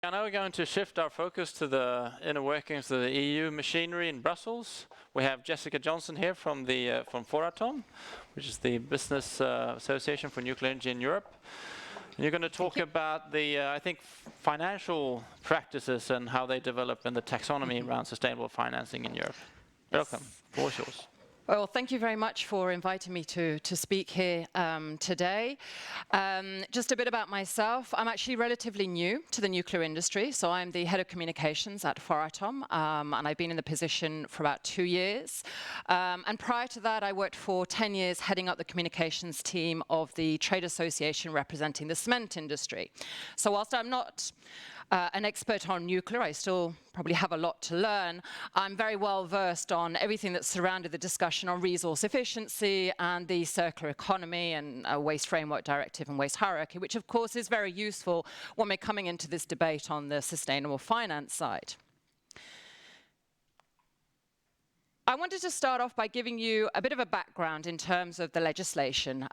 Now we're going to shift our focus to the inner workings of the EU machinery in Brussels. We have Jessica Johnson here from FORATOM, which is the Business Association for Nuclear Energy in Europe. And you're going to talk about the, I think, financial practices and how they develop in the taxonomy around sustainable financing in Europe. Yes. Welcome. The floor is yours. Well, thank you very much for inviting me to speak here today. Just a bit about myself. I'm actually relatively new to the nuclear industry, so I'm the head of communications at FORATOM, and I've been in the position for about 2 years. And prior to that, I worked for 10 years heading up the communications team of the trade association representing the cement industry. So whilst I'm not an expert on nuclear, I still probably have a lot to learn. I'm very well versed on everything that surrounded the discussion on resource efficiency and the circular economy and waste framework directive and waste hierarchy, which of course is very useful when we're coming into this debate on the sustainable finance side. I wanted to start off by giving you a bit of a background in terms of the legislation.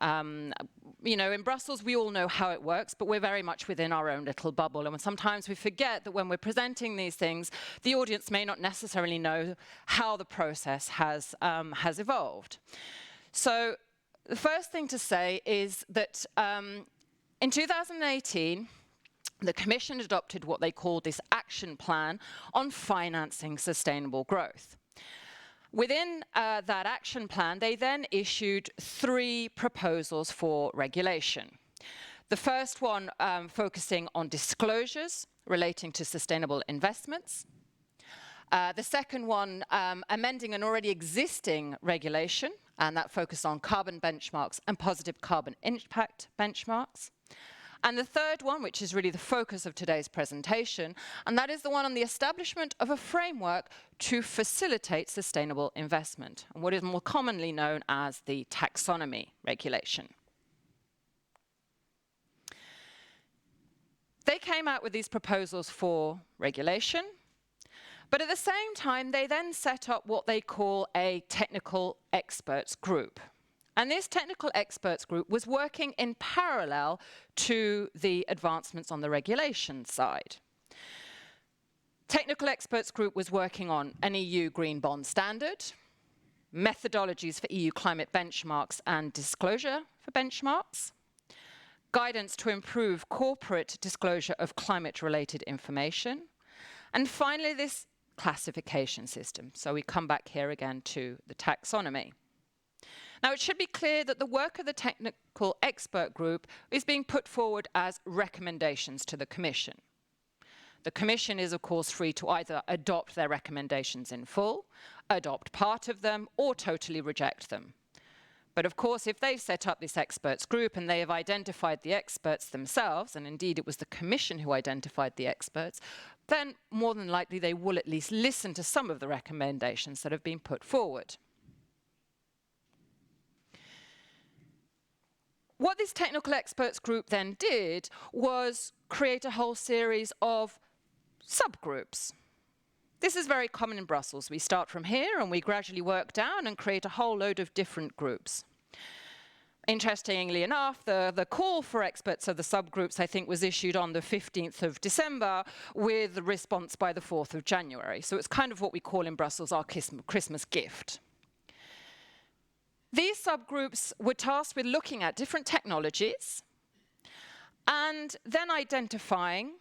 You know, in Brussels, we all know how it works, but we're very much within our own little bubble. And sometimes we forget that when we're presenting these things, the audience may not necessarily know how the process has evolved. So the first thing to say is that in 2018, the Commission adopted what they called this action plan on financing sustainable growth. Within that action plan, they then issued 3 proposals for regulation. The first one focusing on disclosures relating to sustainable investments. The second one amending an already existing regulation, and that focused on carbon benchmarks and positive carbon impact benchmarks. And the third one, which is really the focus of today's presentation, and that is the one on the establishment of a framework to facilitate sustainable investment, and what is more commonly known as the Taxonomy regulation. They came out with these proposals for regulation, but at the same time, they then set up what they call a technical experts group. And this technical experts group was working in parallel to the advancements on the regulation side. Technical experts group was working on an EU green bond standard, methodologies for EU climate benchmarks and disclosure for benchmarks, guidance to improve corporate disclosure of climate-related information, and finally this classification system. So we come back here again to the taxonomy. Now, it should be clear that the work of the technical expert group is being put forward as recommendations to the Commission. The Commission is, of course, free to either adopt their recommendations in full, adopt part of them, or totally reject them. But of course, if they've set up this experts group and they have identified the experts themselves, and indeed it was the Commission who identified the experts, then more than likely they will at least listen to some of the recommendations that have been put forward. What this technical experts group then did was create a whole series of subgroups. This is very common in Brussels. We start from here and we gradually work down and create a whole load of different groups. Interestingly enough, the call for experts of the subgroups, I think, was issued on the 15th of December with the response by the 4th of January. So it's kind of what we call in Brussels our Christmas gift. These subgroups were tasked with looking at different technologies and then identifying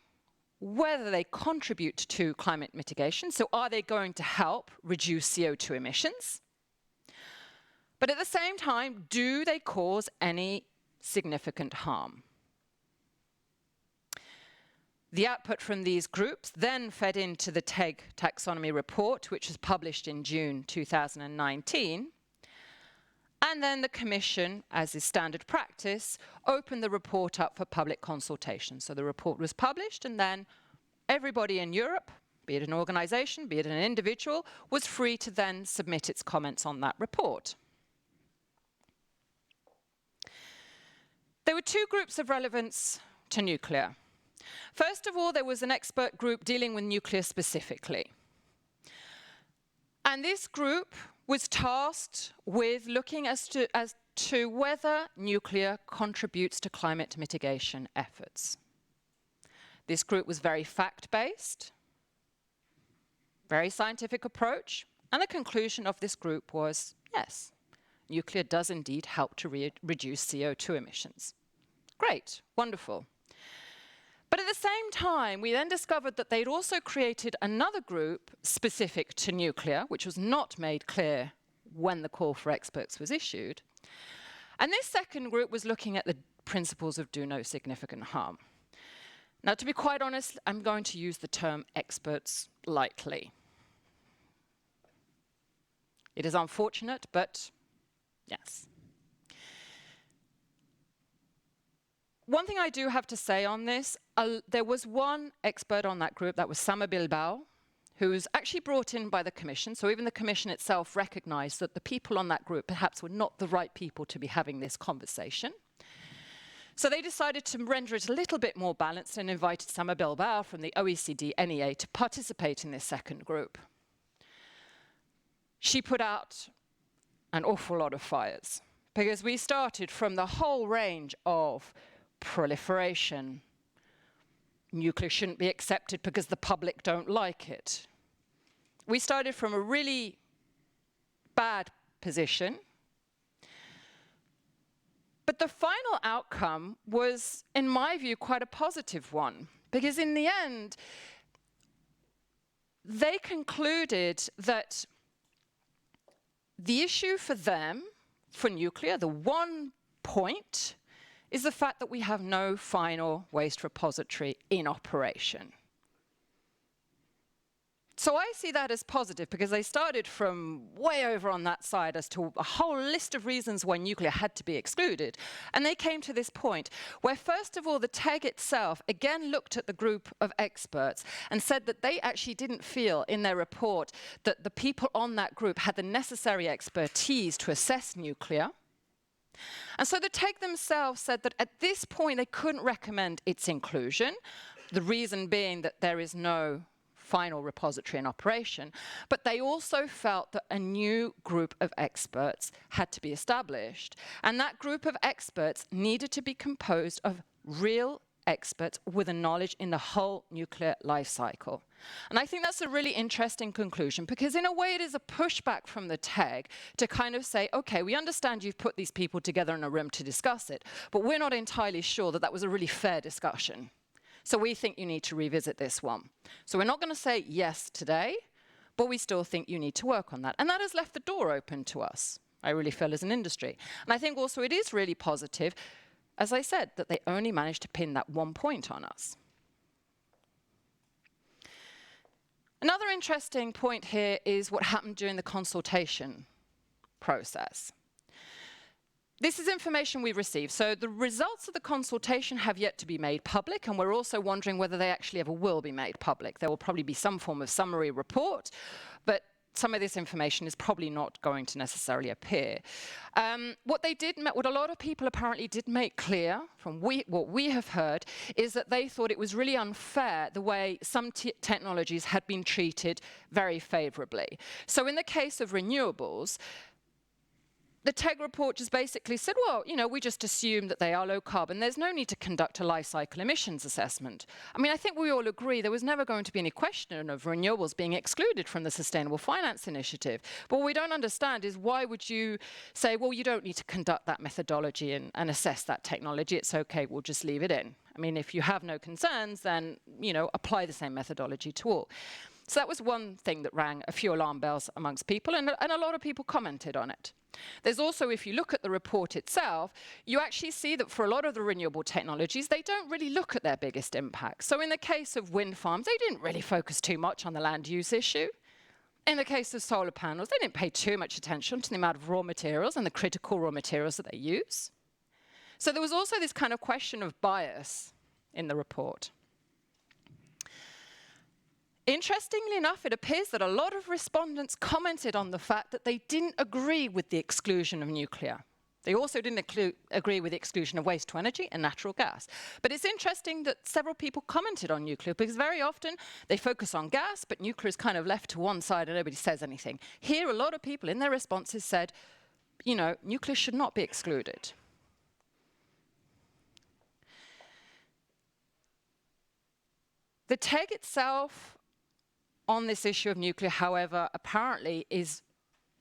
whether they contribute to climate mitigation. So are they going to help reduce CO2 emissions? But at the same time, do they cause any significant harm? The output from these groups then fed into the TEG taxonomy report, which was published in June 2019. And then the Commission, as is standard practice, opened the report up for public consultation. So the report was published, and then everybody in Europe, be it an organization, be it an individual, was free to then submit its comments on that report. There were 2 groups of relevance to nuclear. First of all, there was an expert group dealing with nuclear specifically. And this group was tasked with looking as to whether nuclear contributes to climate mitigation efforts. This group was very fact-based, very scientific approach, and the conclusion of this group was, yes, nuclear does indeed help to reduce CO2 emissions. Great, wonderful. But at the same time, we then discovered that they'd also created another group specific to nuclear, which was not made clear when the call for experts was issued. And this second group was looking at the principles of do no significant harm. Now, to be quite honest, I'm going to use the term experts lightly. It is unfortunate, but yes. One thing I do have to say on this, there was one expert on that group, that was Sama Bilbao, who was actually brought in by the Commission. So even the Commission itself recognized that the people on that group perhaps were not the right people to be having this conversation. So they decided to render it a little bit more balanced and invited Sama Bilbao from the OECD NEA to participate in this second group. She put out an awful lot of fires, because we started from the whole range of proliferation. Nuclear shouldn't be accepted because the public don't like it. We started from a really bad position. But the final outcome was, in my view, quite a positive one, because in the end, they concluded that the issue for them, for nuclear, the one point, is the fact that we have no final waste repository in operation. So I see that as positive, because they started from way over on that side as to a whole list of reasons why nuclear had to be excluded. And they came to this point where, first of all, the TEG itself again looked at the group of experts and said that they actually didn't feel in their report that the people on that group had the necessary expertise to assess nuclear. And so the TEG themselves said that at this point they couldn't recommend its inclusion, the reason being that there is no final repository in operation, but they also felt that a new group of experts had to be established. And that group of experts needed to be composed of real experts with a knowledge in the whole nuclear life cycle. And I think that's a really interesting conclusion, because in a way it is a pushback from the TEG to kind of say, okay, we understand you've put these people together in a room to discuss it, but we're not entirely sure that that was a really fair discussion. So we think you need to revisit this one. So we're not going to say yes today, but we still think you need to work on that. And that has left the door open to us, I really feel, as an industry. And I think also it is really positive, as I said, that they only managed to pin that one point on us. Another interesting point here is what happened during the consultation process. This is information we received. So the results of the consultation have yet to be made public, and we're also wondering whether they actually ever will be made public. There will probably be some form of summary report, but some of this information is probably not going to necessarily appear. What a lot of people apparently did make clear from what we have heard is that they thought it was really unfair the way some technologies had been treated very favorably. So in the case of renewables, the TEG report just basically said, well, you know, we just assume that they are low carbon. There's no need to conduct a life cycle emissions assessment. I mean, I think we all agree there was never going to be any question of renewables being excluded from the Sustainable Finance Initiative. But what we don't understand is, why would you say, well, you don't need to conduct that methodology and assess that technology. It's okay, we'll just leave it in. I mean, if you have no concerns, then, you know, apply the same methodology to all. So that was one thing that rang a few alarm bells amongst people, and a lot of people commented on it. There's also, if you look at the report itself, you actually see that for a lot of the renewable technologies, they don't really look at their biggest impact. So in the case of wind farms, they didn't really focus too much on the land use issue. In the case of solar panels, they didn't pay too much attention to the amount of raw materials and the critical raw materials that they use. So there was also this kind of question of bias in the report. Interestingly enough, it appears that a lot of respondents commented on the fact that they didn't agree with the exclusion of nuclear. They also didn't agree with the exclusion of waste to energy and natural gas. But it's interesting that several people commented on nuclear, because very often they focus on gas, but nuclear is kind of left to one side and nobody says anything. Here, a lot of people in their responses said, you know, nuclear should not be excluded. The TEG itself on this issue of nuclear, however, apparently is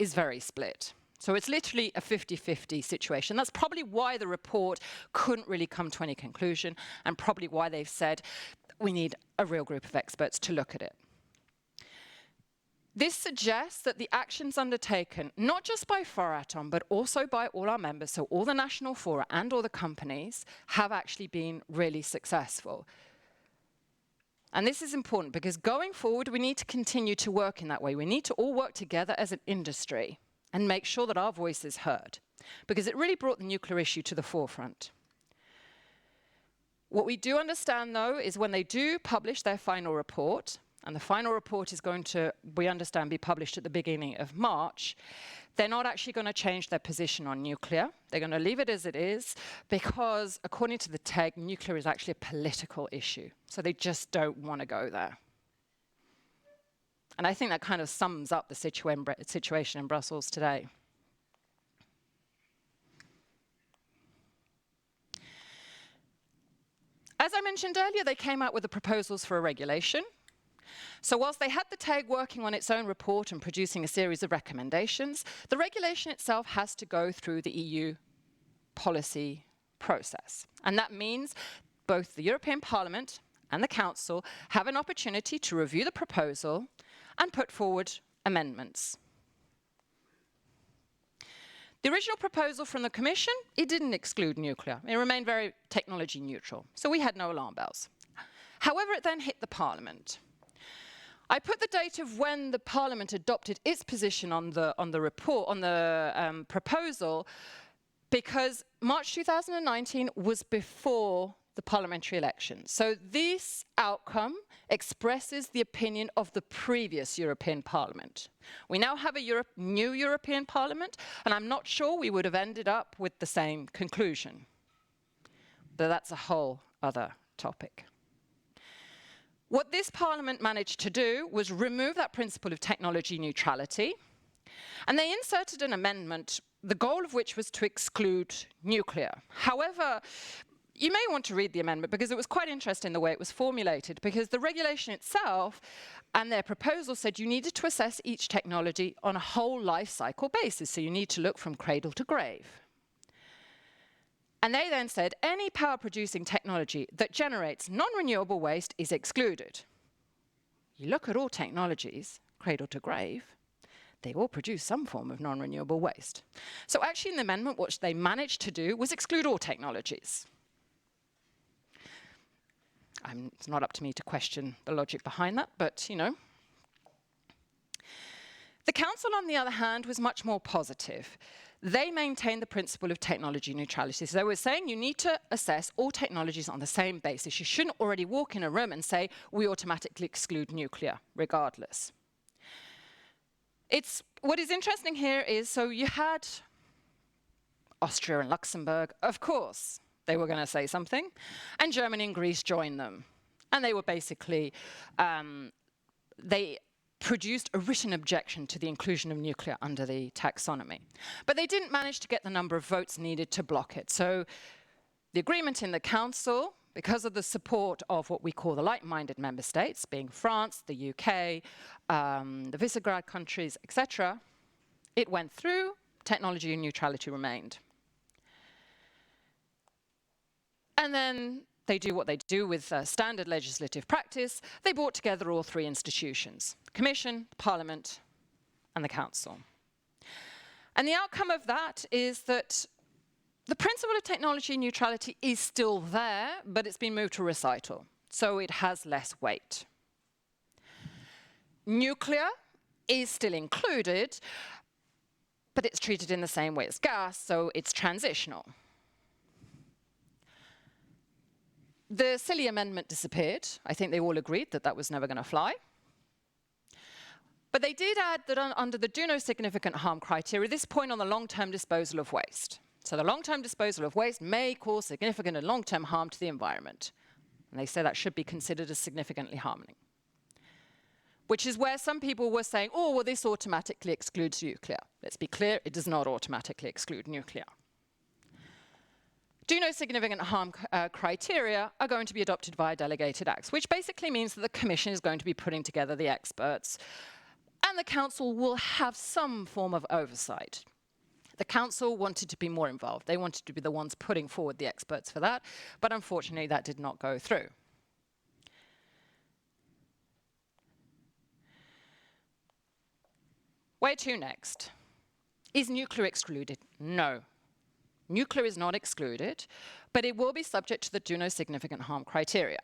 very split. So it's literally a 50-50 situation. That's probably why the report couldn't really come to any conclusion, and probably why they've said we need a real group of experts to look at it. This suggests that the actions undertaken, not just by FORATOM, but also by all our members, so all the national fora and all the companies, have actually been really successful. And this is important because going forward, we need to continue to work in that way. We need to all work together as an industry and make sure that our voice is heard, because it really brought the nuclear issue to the forefront. What we do understand, though, is when they do publish their final report, and the final report is going to, we understand, be published at the beginning of March, they're not actually going to change their position on nuclear. They're going to leave it as it is, because according to the TEG, nuclear is actually a political issue. So they just don't want to go there. And I think that kind of sums up the situation in Brussels today. As I mentioned earlier, they came out with the proposals for a regulation. So whilst they had the TEG working on its own report and producing a series of recommendations, the regulation itself has to go through the EU policy process. And that means both the European Parliament and the Council have an opportunity to review the proposal and put forward amendments. The original proposal from the Commission, it didn't exclude nuclear. It remained very technology neutral. So we had no alarm bells. However, it then hit the Parliament. I put the date of when the Parliament adopted its position on the report, on the proposal, because March 2019 was before the parliamentary elections. So this outcome expresses the opinion of the previous European Parliament. We now have a new European Parliament, and I'm not sure we would have ended up with the same conclusion. But that's a whole other topic. What this Parliament managed to do was remove that principle of technology neutrality, and they inserted an amendment, the goal of which was to exclude nuclear. However, you may want to read the amendment because it was quite interesting the way it was formulated, because the regulation itself and their proposal said you needed to assess each technology on a whole life cycle basis, so you need to look from cradle to grave. And they then said any power producing technology that generates non-renewable waste is excluded. You look at all technologies, cradle to grave, they all produce some form of non-renewable waste. So actually in the amendment, what they managed to do was exclude all technologies. It's not up to me to question the logic behind that, but, you know. The Council, on the other hand, was much more positive. They maintained the principle of technology neutrality. So they were saying you need to assess all technologies on the same basis. You shouldn't already walk in a room and say, we automatically exclude nuclear, regardless. What is interesting here is, so you had Austria and Luxembourg, of course. They were going to say something, and Germany and Greece joined them. And they were basically, they produced a written objection to the inclusion of nuclear under the taxonomy. But they didn't manage to get the number of votes needed to block it. So the agreement in the Council, because of the support of what we call the like-minded member states, being France, the UK, the Visegrad countries, etc., it went through, technology neutrality remained. And then they do what they do with standard legislative practice. They brought together all three institutions, Commission, Parliament, and the Council. And the outcome of that is that the principle of technology neutrality is still there, but it's been moved to recital, so it has less weight. Nuclear is still included, but it's treated in the same way as gas, so it's transitional. The silly amendment disappeared. I think they all agreed that that was never going to fly. But they did add that under the do no significant harm criteria, this point on the long-term disposal of waste. So the long-term disposal of waste may cause significant and long-term harm to the environment. And they say that should be considered as significantly harming. Which is where some people were saying, oh, well, this automatically excludes nuclear. Let's be clear, it does not automatically exclude nuclear. do no significant harm criteria are going to be adopted via delegated acts, which basically means that the Commission is going to be putting together the experts, and the Council will have some form of oversight. The Council wanted to be more involved. They wanted to be the ones putting forward the experts for that, but unfortunately that did not go through. Where to next? Is nuclear excluded? No. Nuclear is not excluded, but it will be subject to the do no significant harm criteria.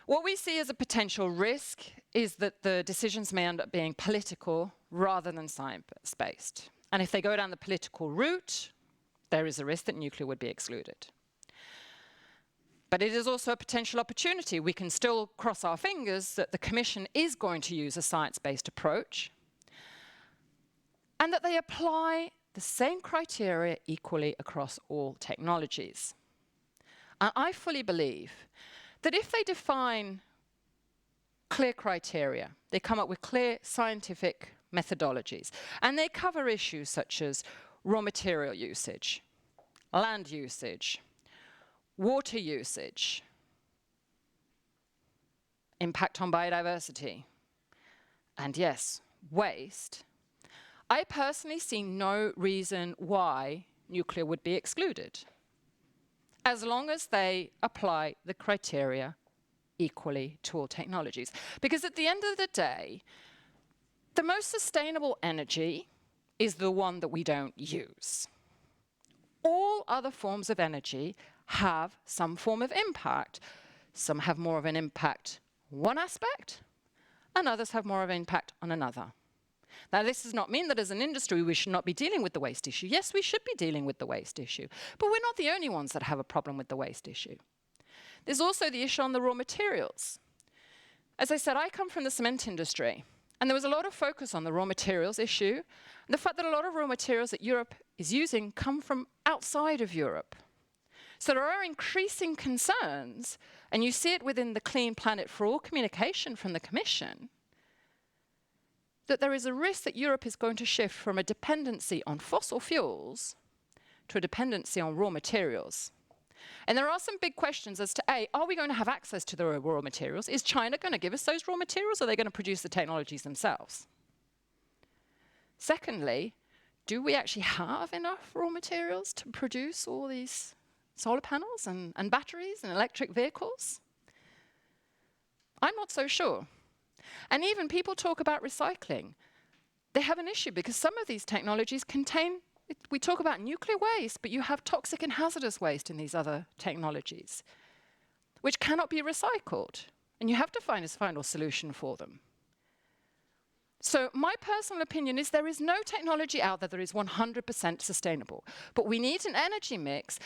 What we see as a potential risk is that the decisions may end up being political rather than science-based. And if they go down the political route, there is a risk that nuclear would be excluded. But it is also a potential opportunity. We can still cross our fingers that the Commission is going to use a science-based approach and that they apply the same criteria equally across all technologies. And I fully believe that if they define clear criteria, they come up with clear scientific methodologies, and they cover issues such as raw material usage, land usage, water usage, impact on biodiversity, and yes, waste, I personally see no reason why nuclear would be excluded, as long as they apply the criteria equally to all technologies. Because at the end of the day, the most sustainable energy is the one that we don't use. All other forms of energy have some form of impact. Some have more of an impact on one aspect, and others have more of an impact on another. Now, this does not mean that as an industry we should not be dealing with the waste issue. Yes, we should be dealing with the waste issue, but we're not the only ones that have a problem with the waste issue. There's also the issue on the raw materials. As I said, I come from the cement industry, and there was a lot of focus on the raw materials issue, and the fact that a lot of raw materials that Europe is using come from outside of Europe. So there are increasing concerns, and you see it within the Clean Planet for All communication from the Commission, that there is a risk that Europe is going to shift from a dependency on fossil fuels to a dependency on raw materials. And there are some big questions as to A, are we going to have access to the raw materials? Is China going to give us those raw materials, or are they going to produce the technologies themselves? Secondly, do we actually have enough raw materials to produce all these solar panels and batteries and electric vehicles? I'm not so sure. And even people talk about recycling. They have an issue because some of these technologies contain, we talk about nuclear waste, but you have toxic and hazardous waste in these other technologies, which cannot be recycled. And you have to find a final solution for them. So my personal opinion is there is no technology out there that is 100% sustainable. But we need an energy mix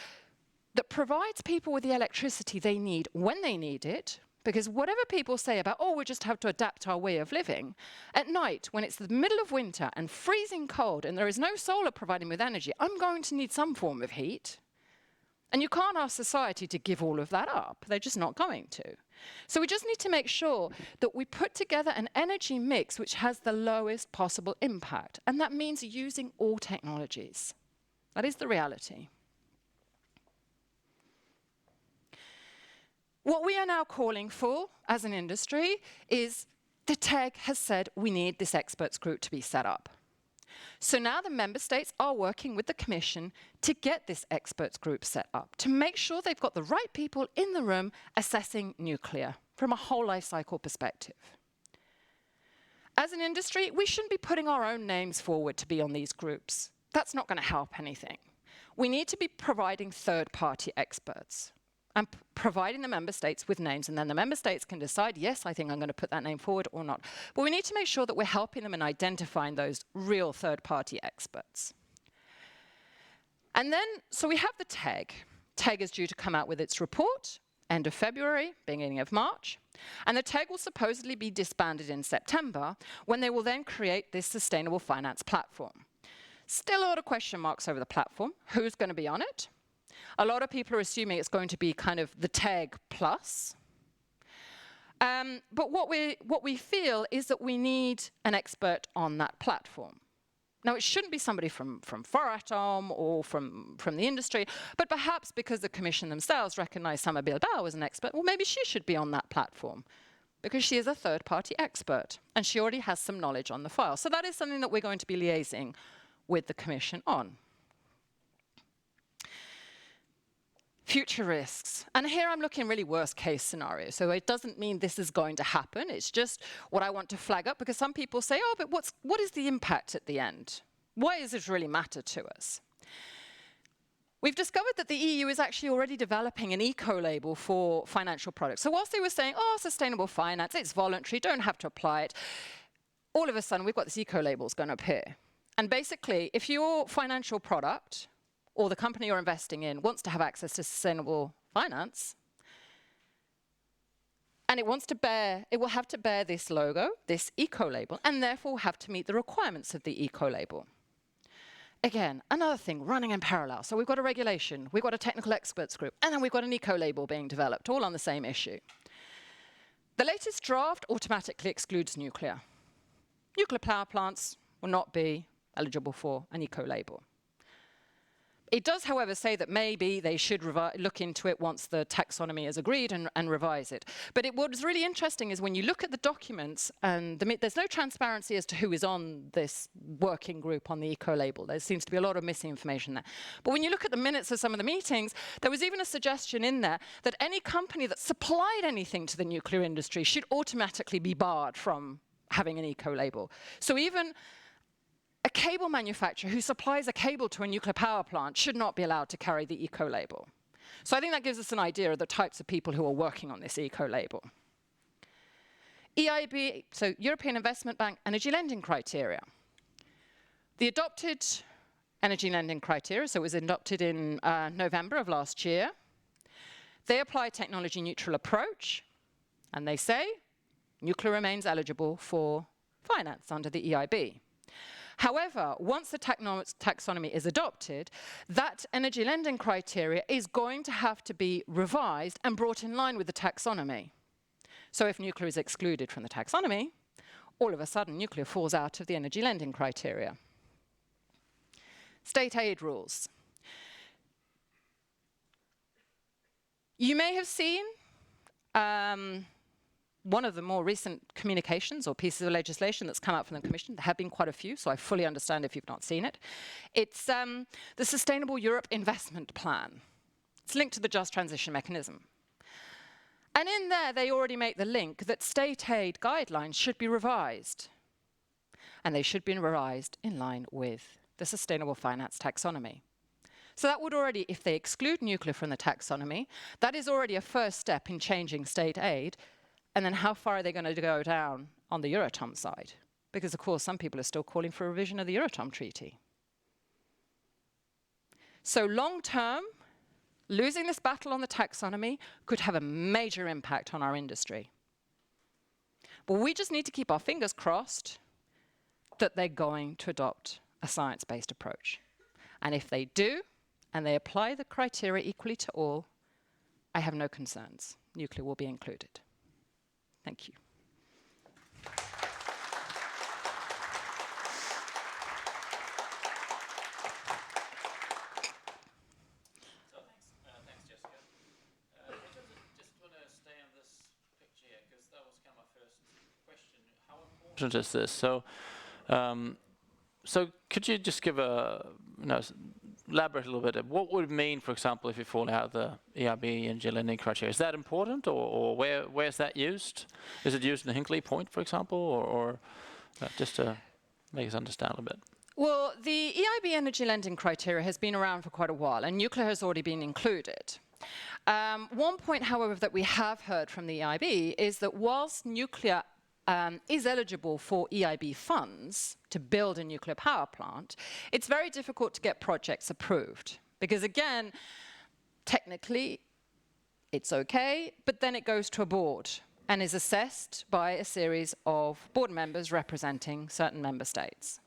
that provides people with the electricity they need when they need it. Because whatever people say about, oh, we just have to adapt our way of living, at night, when it's the middle of winter and freezing cold and there is no solar providing with energy, I'm going to need some form of heat. And you can't ask society to give all of that up. They're just not going to. So we just need to make sure that we put together an energy mix which has the lowest possible impact. And that means using all technologies. That is the reality. What we are now calling for as an industry is the TEG has said we need this experts group to be set up. So now the member states are working with the Commission to get this experts group set up, to make sure they've got the right people in the room assessing nuclear from a whole life cycle perspective. As an industry, we shouldn't be putting our own names forward to be on these groups. That's not going to help anything. We need to be providing third-party experts and providing the member states with names, and then the member states can decide, yes, I think I'm going to put that name forward or not. But we need to make sure that we're helping them in identifying those real third-party experts. And then, so we have the TEG. TEG is due to come out with its report, end of February, beginning of March. And the TEG will supposedly be disbanded in September, when they will then create this sustainable finance platform. Still a lot of question marks over the platform. Who's going to be on it? A lot of people are assuming it's going to be kind of the TEG plus. But what we feel is that we need an expert on that platform. Now, it shouldn't be somebody from FORATOM or from the industry, but perhaps because the Commission themselves recognize Summer Bilbao as an expert, well, maybe she should be on that platform because she is a third-party expert and she already has some knowledge on the file. So that is something that we're going to be liaising with the Commission on. Future risks. And here I'm looking really worst case scenario. So it doesn't mean this is going to happen. It's just what I want to flag up because some people say, oh, but what is the impact at the end? Why does it really matter to us? We've discovered that the EU is actually already developing an eco-label for financial products. So whilst they were saying, oh, sustainable finance, it's voluntary, don't have to apply it, all of a sudden we've got this eco-label going to appear. And basically, if your financial product or the company you're investing in wants to have access to sustainable finance, and it will have to bear this logo, this eco-label, and therefore have to meet the requirements of the eco-label. Again, another thing running in parallel. So we've got a regulation, we've got a technical experts group, and then we've got an eco-label being developed, all on the same issue. The latest draft automatically excludes nuclear. Nuclear power plants will not be eligible for an eco-label. It does, however, say that maybe they should look into it once the taxonomy is agreed and revise it. But what's really interesting is when you look at the documents, and there's no transparency as to who is on this working group on the eco-label. There seems to be a lot of missing information there. But when you look at the minutes of some of the meetings, there was even a suggestion in there that any company that supplied anything to the nuclear industry should automatically be barred from having an eco-label. So even a cable manufacturer who supplies a cable to a nuclear power plant should not be allowed to carry the eco-label. So I think that gives us an idea of the types of people who are working on this eco-label. EIB, so European Investment Bank energy lending criteria. The adopted energy lending criteria, so it was adopted in November of last year. They apply a technology neutral approach, and they say nuclear remains eligible for finance under the EIB. However, once the taxonomy is adopted, that energy lending criteria is going to have to be revised and brought in line with the taxonomy. So if nuclear is excluded from the taxonomy, all of a sudden nuclear falls out of the energy lending criteria. State aid rules. You may have seen one of the more recent communications or pieces of legislation that's come out from the Commission. There have been quite a few, so I fully understand if you've not seen it. It's the Sustainable Europe Investment Plan. It's linked to the Just Transition Mechanism. And in there, they already make the link that state aid guidelines should be revised. And they should be revised in line with the Sustainable Finance Taxonomy. So that would already, if they exclude nuclear from the taxonomy, that is already a first step in changing state aid. And then how far are they going to go down on the Euratom side? Because, of course, some people are still calling for a revision of the Euratom Treaty. So long term, losing this battle on the taxonomy could have a major impact on our industry. But we just need to keep our fingers crossed that they're going to adopt a science-based approach. And if they do, and they apply the criteria equally to all, I have no concerns. Nuclear will be included. Thank you. So thanks, Jessica. Just want to stay on this picture here because that was kind of my first question. How important is this? So could you just give elaborate a little bit? What would it mean, for example, if you fall out of the EIB energy lending criteria? Is that important, or where is that used? Is it used in the Hinkley Point, for example, or just to make us understand a little bit? Well, the EIB energy lending criteria has been around for quite a while, and nuclear has already been included. One point, however, that we have heard from the EIB is that whilst nuclear is eligible for EIB funds to build a nuclear power plant, it's very difficult to get projects approved. Because again, technically, it's okay, but then it goes to a board and is assessed by a series of board members representing certain member states.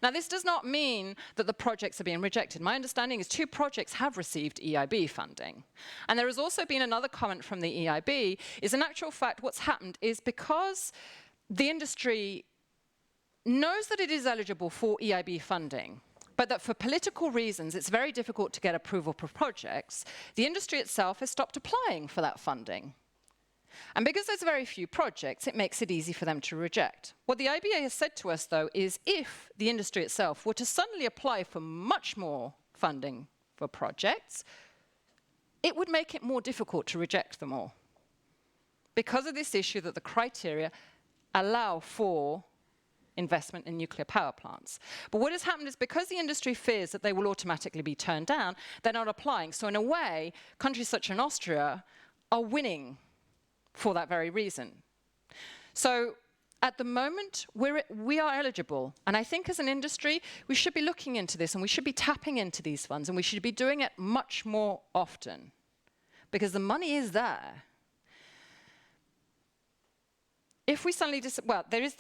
Now, this does not mean that the projects are being rejected. My understanding is 2 projects have received EIB funding. And there has also been another comment from the EIB, is in actual fact what's happened is because the industry knows that it is eligible for EIB funding, but that for political reasons it's very difficult to get approval for projects, the industry itself has stopped applying for that funding. And because there's very few projects, it makes it easy for them to reject. What the IBA has said to us, though, is if the industry itself were to suddenly apply for much more funding for projects, it would make it more difficult to reject them all, because of this issue that the criteria allow for investment in nuclear power plants. But what has happened is, because the industry fears that they will automatically be turned down, they're not applying. So in a way, countries such as Austria are winning for that very reason. So at the moment, we are eligible. And I think as an industry, we should be looking into this, and we should be tapping into these funds, and we should be doing it much more often, because the money is there. If we suddenly well, there is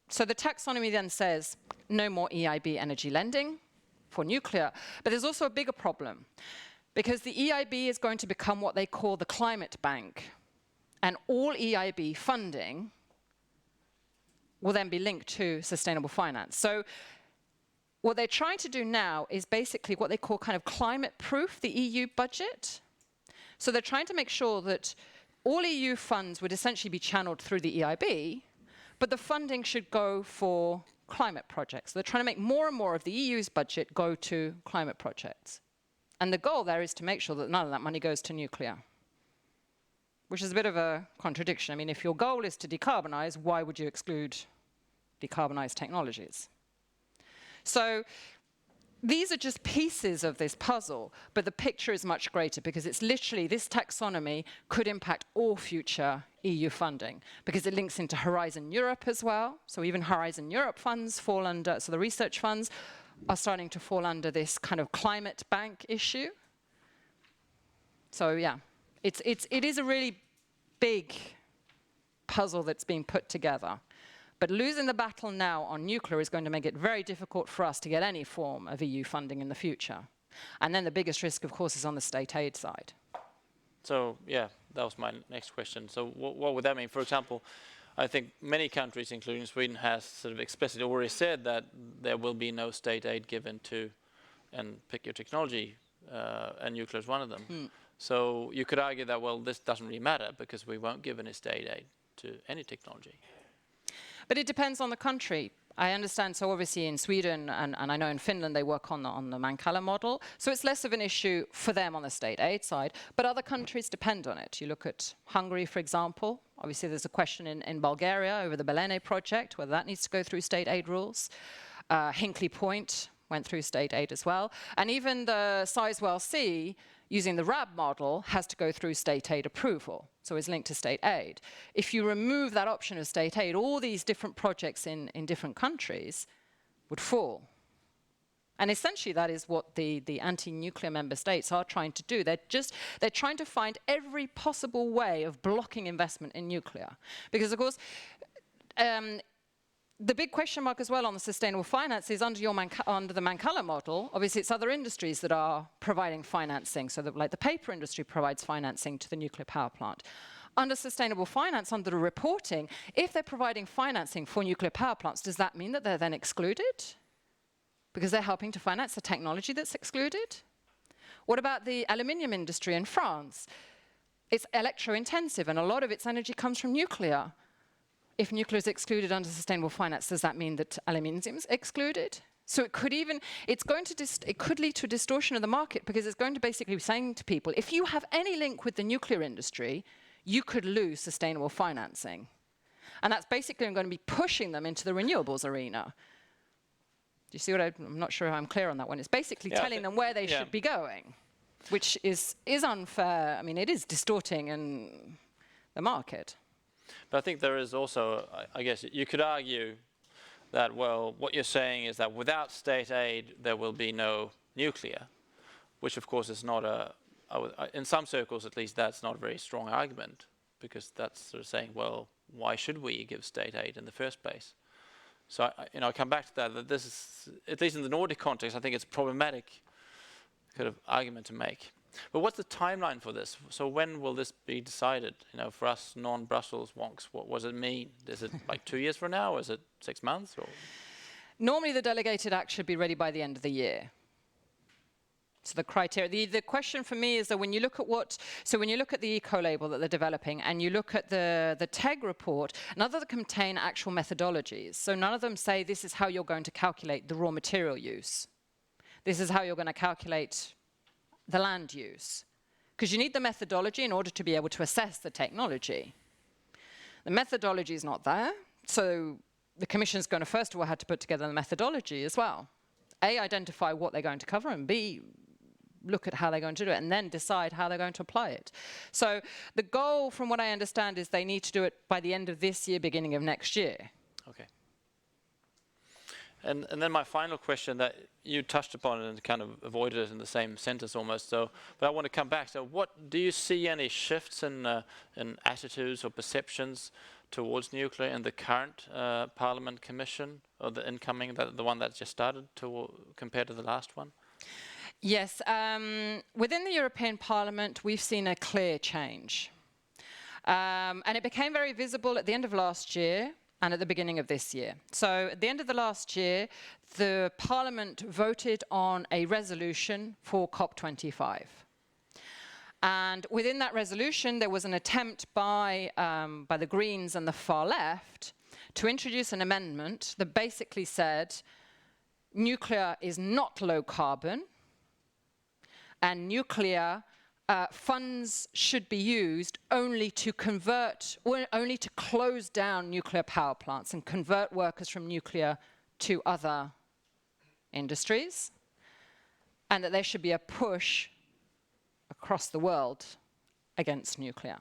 so the taxonomy then says no more EIB energy lending for nuclear, but there's also a bigger problem, because the EIB is going to become what they call the climate bank, and all EIB funding will then be linked to sustainable finance. So what they're trying to do now is basically what they call kind of climate-proof the EU budget. So they're trying to make sure that all EU funds would essentially be channeled through the EIB, but the funding should go for climate projects. They're trying to make more and more of the EU's budget go to climate projects. And the goal there is to make sure that none of that money goes to nuclear, which is a bit of a contradiction. I mean, if your goal is to decarbonize, why would you exclude decarbonized technologies? So these are just pieces of this puzzle, but the picture is much greater, because it's literally, this taxonomy could impact all future EU funding, because it links into Horizon Europe as well. So even Horizon Europe funds fall under, so the research funds are starting to fall under this kind of climate bank issue. So yeah, it is a really big puzzle that's being put together. But losing the battle now on nuclear is going to make it very difficult for us to get any form of EU funding in the future. And then the biggest risk, of course, is on the state aid side. So, yeah, that was my next question. So what would that mean? For example, I think many countries, including Sweden, has sort of explicitly already said that there will be no state aid given to, and pick your technology, and nuclear is one of them. So you could argue that, well, this doesn't really matter, because we won't give any state aid to any technology. But it depends on the country. I understand, so obviously in Sweden, and I know in Finland, they work on the Mankala model. So it's less of an issue for them on the state aid side, but other countries depend on it. You look at Hungary, for example. Obviously, there's a question in Bulgaria over the Belene project, whether that needs to go through state aid rules. Hinkley Point went through state aid as well. And even the Sizewell C, using the RAB model, has to go through state aid approval, so it's linked to state aid. If you remove that option of state aid, all these different projects in different countries would fall. And essentially that is what the anti-nuclear member states are trying to do. They're trying to find every possible way of blocking investment in nuclear. Because of course, the big question mark as well on the sustainable finance is under the Mankala model. Obviously, it's other industries that are providing financing, so that, like the paper industry provides financing to the nuclear power plant. Under sustainable finance, under the reporting, if they're providing financing for nuclear power plants, does that mean that they're then excluded? Because they're helping to finance the technology that's excluded? What about the aluminium industry in France? It's electro-intensive, and a lot of its energy comes from nuclear. If nuclear is excluded under sustainable finance, does that mean that aluminium is excluded? So it could even, it could lead to a distortion of the market, because it's going to basically be saying to people, if you have any link with the nuclear industry, you could lose sustainable financing. And that's basically going to be pushing them into the renewables arena. Do you see what I'm not sure I'm clear on that one. It's basically telling them where they should be going, which is unfair. I mean, it is distorting in the market. But I think there is also, I guess, you could argue that, well, what you're saying is that without state aid, there will be no nuclear, which of course is not in some circles at least, that's not a very strong argument, because that's sort of saying, well, why should we give state aid in the first place? So, I come back to that this is, at least in the Nordic context, I think it's a problematic kind of argument to make. But what's the timeline for this? So when will this be decided? You know, for us non-Brussels wonks, what does it mean? Is it like 2 years from now? Or is it 6 months? Or? Normally, the delegated act should be ready by the end of the year. So the criteria, the question for me is that when you look at the eco-label that they're developing and you look at the TEG report, none of them contain actual methodologies. So none of them say this is how you're going to calculate the raw material use. This is how you're going to calculate the land use. Because you need the methodology in order to be able to assess the technology. The methodology is not there, so the Commission's going to first of all have to put together the methodology as well. A, identify what they're going to cover, and B, look at how they're going to do it, and then decide how they're going to apply it. So the goal, from what I understand, is they need to do it by the end of this year, beginning of next year. Okay. And then my final question that you touched upon and kind of avoided it in the same sentence almost. So, but I want to come back. So, what do you see any shifts in attitudes or perceptions towards nuclear in the current Parliament Commission, or the incoming, the one that just started, compared to the last one? Yes, within the European Parliament, we've seen a clear change. And it became very visible at the end of last year and at the beginning of this year. So at the end of the last year, the Parliament voted on a resolution for COP25. And within that resolution, there was an attempt by the Greens and the far left to introduce an amendment that basically said nuclear is not low carbon, and nuclear funds should be used only to convert, or only to close down nuclear power plants and convert workers from nuclear to other industries, and that there should be a push across the world against nuclear.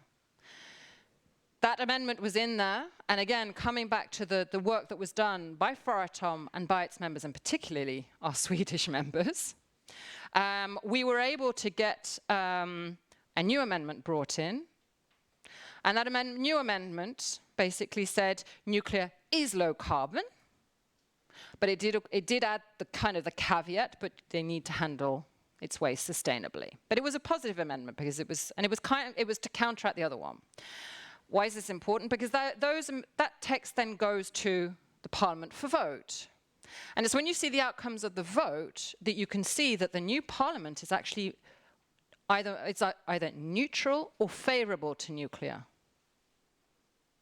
That amendment was in there, and again, coming back to the work that was done by FORATOM and by its members, and particularly our Swedish members, we were able to get a new amendment brought in, and that new amendment basically said nuclear is low carbon, but it did add the kind of the caveat, but they need to handle its waste sustainably. But it was a positive amendment because it was to counteract the other one. Why is this important? Because that text then goes to the Parliament for vote. And it's when you see the outcomes of the vote that you can see that the new Parliament is actually either neutral or favourable to nuclear.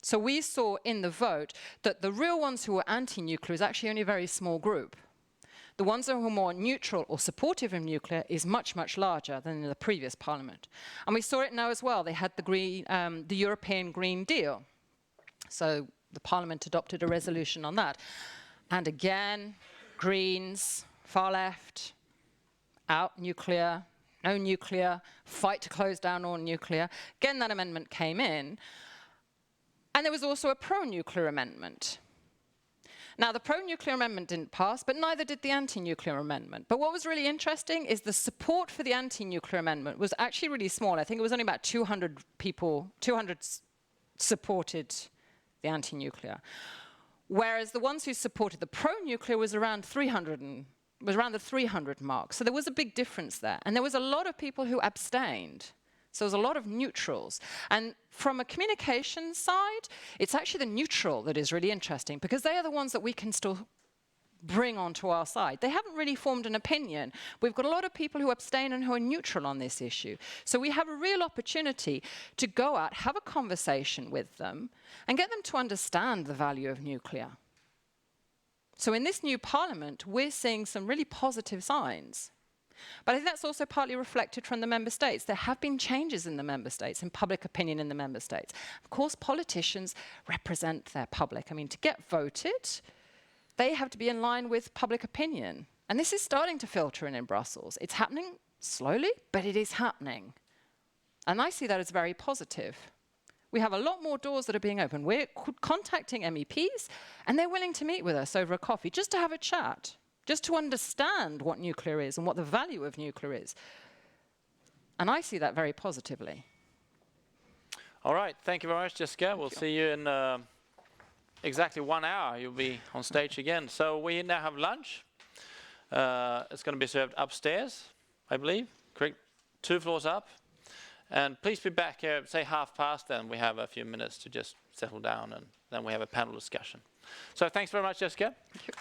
So we saw in the vote that the real ones who were anti-nuclear is actually only a very small group. The ones that were more neutral or supportive of nuclear is much, much larger than in the previous Parliament. And we saw it now as well. They had the European Green Deal. So the Parliament adopted a resolution on that. And again, Greens, far left, out nuclear, no nuclear, fight to close down all nuclear. Again, that amendment came in. And there was also a pro-nuclear amendment. Now, the pro-nuclear amendment didn't pass, but neither did the anti-nuclear amendment. But what was really interesting is the support for the anti-nuclear amendment was actually really small. I think it was only about 200 people, 200 supported the anti-nuclear. Whereas the ones who supported the pro-nuclear was around 300 was around the 300 mark. So there was a big difference there. And there was a lot of people who abstained. So there's a lot of neutrals. And from a communications side, it's actually the neutral that is really interesting, because they are the ones that we can still bring onto our side. They haven't really formed an opinion. We've got a lot of people who abstain and who are neutral on this issue. So we have a real opportunity to go out, have a conversation with them, and get them to understand the value of nuclear. So in this new Parliament, we're seeing some really positive signs. But I think that's also partly reflected from the member states. There have been changes in the member states, in public opinion in the member states. Of course, politicians represent their public. I mean, to get voted, they have to be in line with public opinion. And this is starting to filter in Brussels. It's happening slowly, but it is happening. And I see that as very positive. We have a lot more doors that are being opened. We're contacting MEPs, and they're willing to meet with us over a coffee, just to have a chat, just to understand what nuclear is and what the value of nuclear is. And I see that very positively. All right, thank you very much, Jessica. We'll see you in exactly 1 hour. You'll be on stage again. So we now have lunch. It's going to be served upstairs, I believe. Correct? 2 floors up. And please be back here, say past, and we have a few minutes to just settle down, and then we have a panel discussion. So thanks very much, Jessica. Thank you.